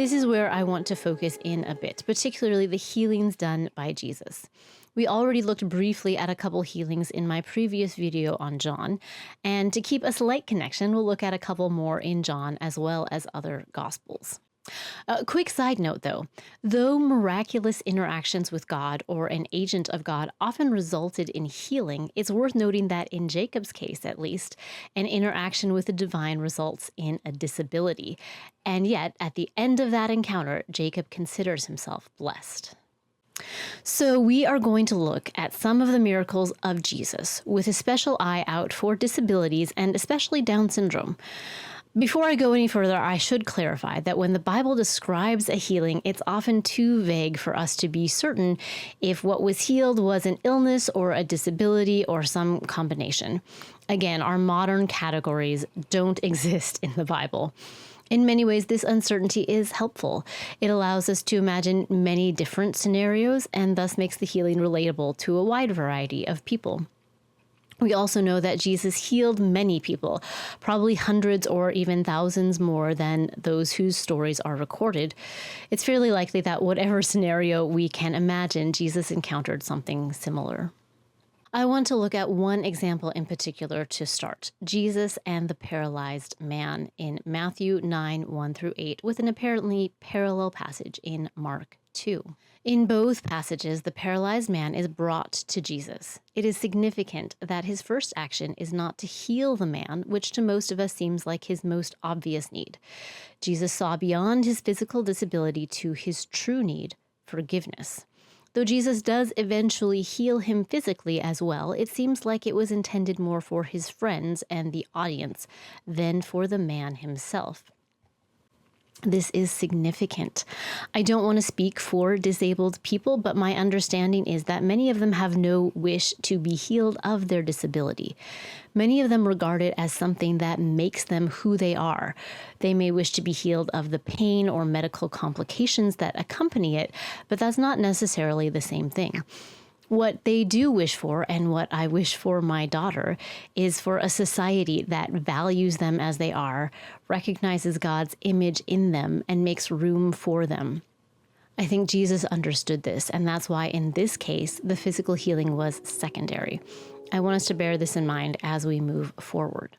This is where I want to focus in a bit, particularly the healings done by Jesus. We already looked briefly at a couple healings in my previous video on John, and to keep a slight connection, we'll look at a couple more in John as well as other Gospels. A quick side note though miraculous interactions with God or an agent of God often resulted in healing, it's worth noting that in Jacob's case at least, an interaction with the divine results in a disability. And yet, at the end of that encounter, Jacob considers himself blessed. So we are going to look at some of the miracles of Jesus with a special eye out for disabilities and especially Down syndrome. Before I go any further, I should clarify that when the Bible describes a healing, it's often too vague for us to be certain if what was healed was an illness or a disability or some combination. Again, our modern categories don't exist in the Bible. In many ways, this uncertainty is helpful. It allows us to imagine many different scenarios and thus makes the healing relatable to a wide variety of people. We also know that Jesus healed many people, probably hundreds or even thousands more than those whose stories are recorded. It's fairly likely that whatever scenario we can imagine, Jesus encountered something similar. I want to look at one example in particular to start, Jesus and the paralyzed man in Matthew 9, 1-8, with an apparently parallel passage in Mark 2. In both passages, the paralyzed man is brought to Jesus. It is significant that his first action is not to heal the man, which to most of us seems like his most obvious need. Jesus saw beyond his physical disability to his true need, forgiveness. Though Jesus does eventually heal him physically as well, it seems like it was intended more for his friends and the audience than for the man himself. This is significant. I don't want to speak for disabled people, but my understanding is that many of them have no wish to be healed of their disability. Many of them regard it as something that makes them who they are. They may wish to be healed of the pain or medical complications that accompany it, but that's not necessarily the same thing. What they do wish for, and what I wish for my daughter, is for a society that values them as they are, recognizes God's image in them, and makes room for them. I think Jesus understood this, and that's why in this case, the physical healing was secondary. I want us to bear this in mind as we move forward.